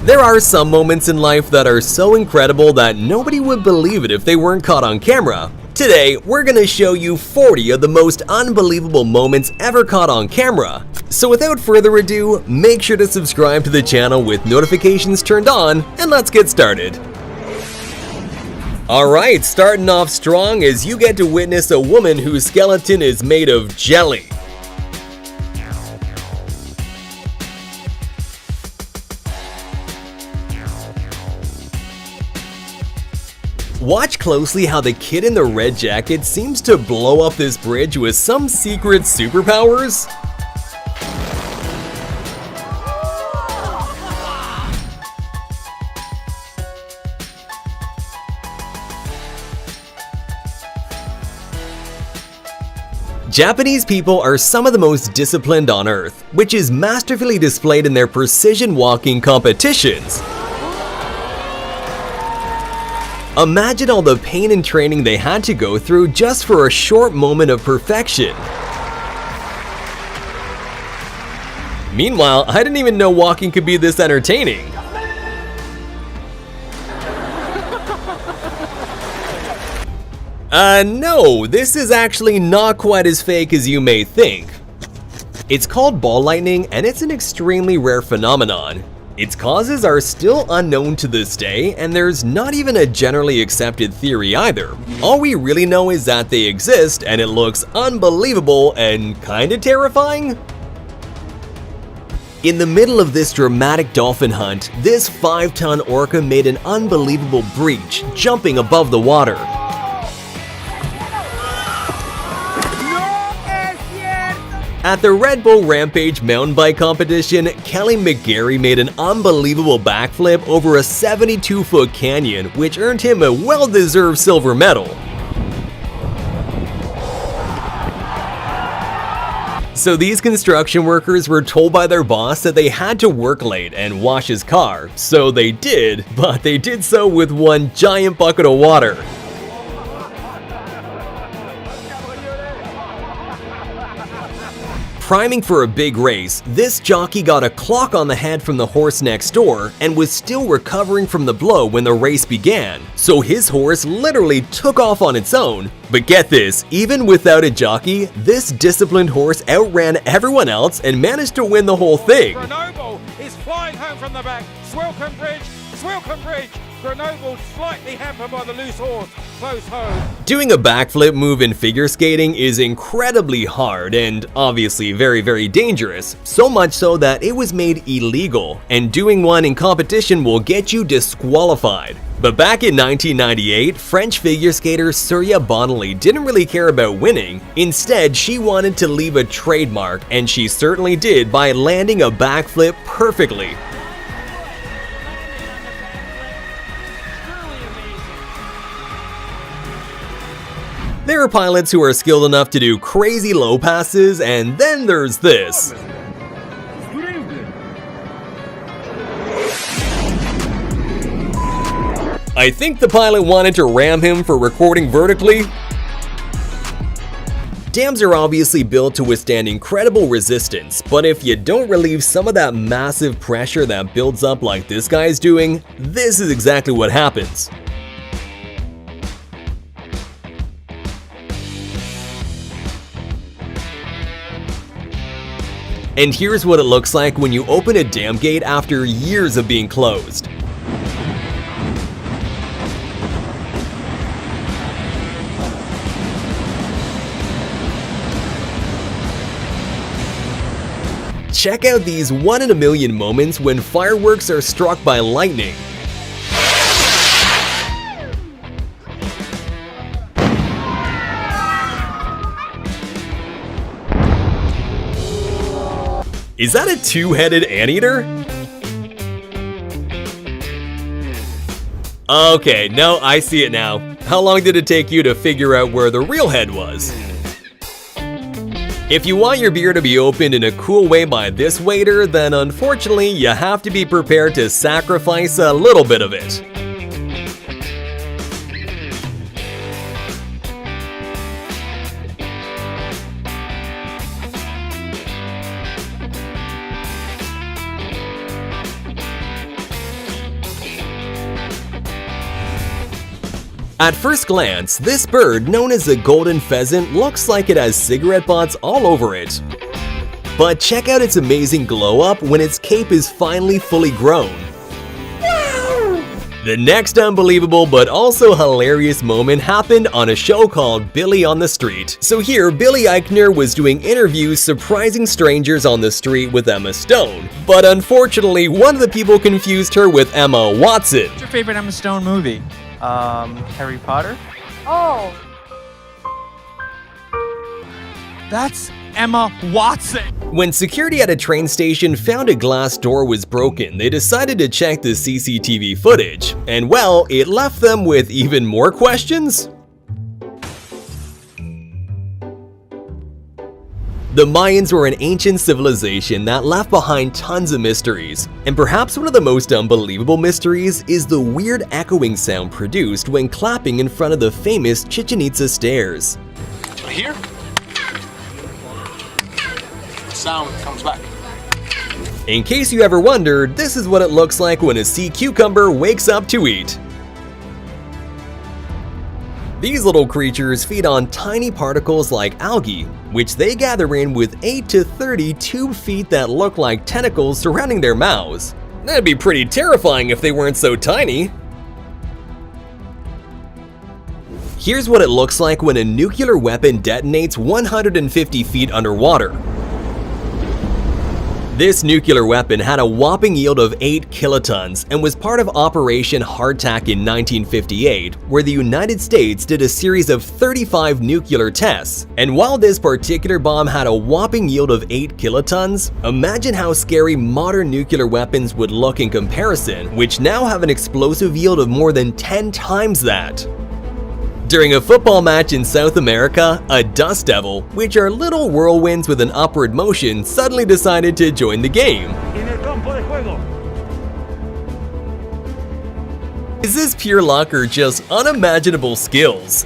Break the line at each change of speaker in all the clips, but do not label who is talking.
There are some moments in life that are so incredible that nobody would believe it if they weren't caught on camera. Today, we're gonna show you 40 of the most unbelievable moments ever caught on camera. So without further ado, make sure to subscribe to the channel with notifications turned on, and let's get started. Alright, starting off strong as you get to witness a woman whose skeleton is made of jelly. Watch closely how the kid in the red jacket seems to blow up this bridge with some secret superpowers. Japanese people are some of the most disciplined on earth, which is masterfully displayed in their precision walking competitions. Imagine all the pain and training they had to go through just for a short moment of perfection. Meanwhile, I didn't even know walking could be this entertaining. No, this is actually not quite as fake as you may think. It's called ball lightning, and it's an extremely rare phenomenon. Its causes are still unknown to this day, and there's not even a generally accepted theory either. All we really know is that they exist, and it looks unbelievable and kinda terrifying. In the middle of this dramatic dolphin hunt, this 5-ton orca made an unbelievable breach, jumping above the water. At the Red Bull Rampage mountain bike competition, Kelly McGarry made an unbelievable backflip over a 72-foot canyon, which earned him a well-deserved silver medal. So these construction workers were told by their boss that they had to work late and wash his car, so they did, but they did so with one giant bucket of water. Priming for a big race, this jockey got a clock on the head from the horse next door and was still recovering from the blow when the race began, so his horse literally took off on its own. But get this, even without a jockey, this disciplined horse outran everyone else and managed to win the whole thing.
Grenoble is flying home from the back. Swilcombe Bridge, Swilcombe Bridge. Grenoble slightly hampered by the loose horse, close home.
Doing a backflip move in figure skating is incredibly hard and obviously very dangerous, so much so that it was made illegal, and doing one in competition will get you disqualified. But back in 1998, French figure skater Surya Bonali didn't really care about winning. Instead, she wanted to leave a trademark, and she certainly did by landing a backflip perfectly. There are pilots who are skilled enough to do crazy low passes, and then there's this. I think the pilot wanted to ram him for recording vertically. Dams are obviously built to withstand incredible resistance, but if you don't relieve some of that massive pressure that builds up like this guy's doing, this is exactly what happens. And here's what it looks like when you open a dam gate after years of being closed. Check out these 1 in a million moments when fireworks are struck by lightning. Is that a two-headed anteater? Okay, no, I see it now. How long did it take you to figure out where the real head was? If you want your beer to be opened in a cool way by this waiter, then unfortunately you have to be prepared to sacrifice a little bit of it. At first glance, this bird, known as the golden pheasant, looks like it has cigarette butts all over it. But check out its amazing glow up when its cape is finally fully grown. The next unbelievable but also hilarious moment happened on a show called Billy on the Street. So here, Billy Eichner was doing interviews surprising strangers on the street with Emma Stone. But unfortunately, one of the people confused her with Emma Watson.
What's your favorite Emma Stone movie?
Harry Potter?
Oh,
That's Emma Watson.
When security at a train station found a glass door was broken, they decided to check the CCTV footage. And well, it left them with even more questions. The Mayans were an ancient civilization that left behind tons of mysteries. And perhaps one of the most unbelievable mysteries is the weird echoing sound produced when clapping in front of the famous Chichen Itza stairs.
Here, sound comes back.
In case you ever wondered, this is what it looks like when a sea cucumber wakes up to eat. These little creatures feed on tiny particles like algae, which they gather in with 8 to 30 tube feet that look like tentacles surrounding their mouths. That'd be pretty terrifying if they weren't so tiny. Here's what it looks like when a nuclear weapon detonates 150 feet underwater. This nuclear weapon had a whopping yield of 8 kilotons and was part of Operation Hardtack in 1958, where the United States did a series of 35 nuclear tests. And while this particular bomb had a whopping yield of 8 kilotons, imagine how scary modern nuclear weapons would look in comparison, which now have an explosive yield of more than 10 times that. During a football match in South America, a dust devil, which are little whirlwinds with an upward motion, suddenly decided to join the game. Is this pure luck or just unimaginable skills?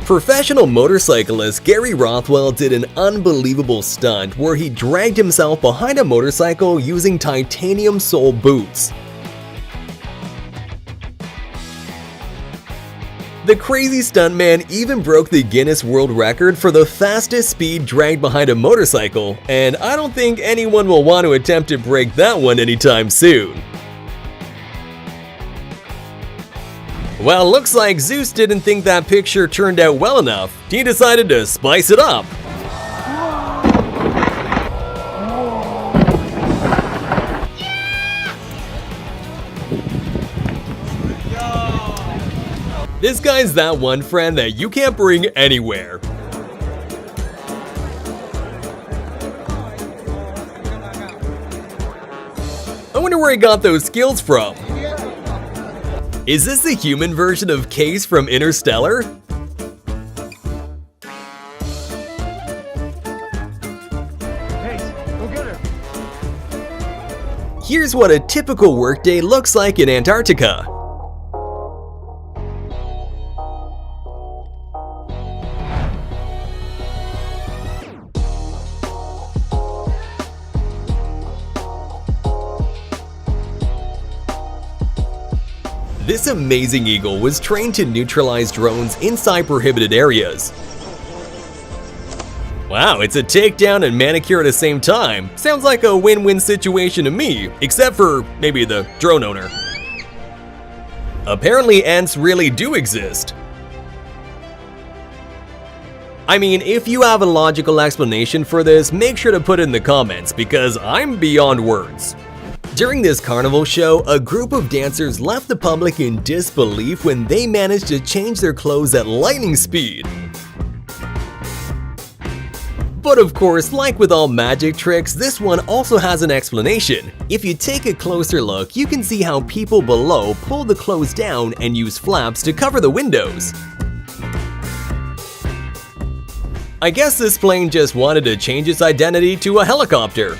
Professional motorcyclist Gary Rothwell did an unbelievable stunt where he dragged himself behind a motorcycle using titanium sole boots. The crazy stuntman even broke the Guinness World Record for the fastest speed dragged behind a motorcycle, and I don't think anyone will want to attempt to break that one anytime soon. Well, looks like Zeus didn't think that picture turned out well enough. He decided to spice it up. This guy's that one friend that you can't bring anywhere. I wonder where he got those skills from. Is this the human version of Case from Interstellar? Here's what a typical workday looks like in Antarctica. This amazing eagle was trained to neutralize drones inside prohibited areas. Wow, it's a takedown and manicure at the same time. Sounds like a win-win situation to me, except for maybe the drone owner. Apparently ants really do exist. I mean, if you have a logical explanation for this, make sure to put it in the comments because I'm beyond words. During this carnival show, a group of dancers left the public in disbelief when they managed to change their clothes at lightning speed. But of course, like with all magic tricks, this one also has an explanation. If you take a closer look, you can see how people below pull the clothes down and use flaps to cover the windows. I guess this plane just wanted to change its identity to a helicopter.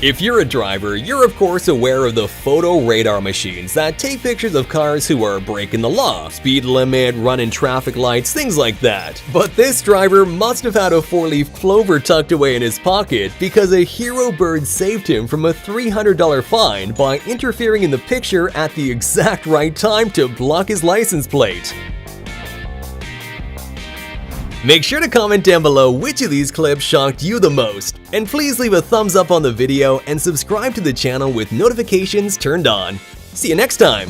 If you're a driver, you're of course aware of the photo radar machines that take pictures of cars who are breaking the law, speed limit, running traffic lights, things like that. But this driver must have had a 4-leaf clover tucked away in his pocket because a hero bird saved him from a $300 fine by interfering in the picture at the exact right time to block his license plate. Make sure to comment down below which of these clips shocked you the most, and please leave a thumbs up on the video and subscribe to the channel with notifications turned on. See you next time!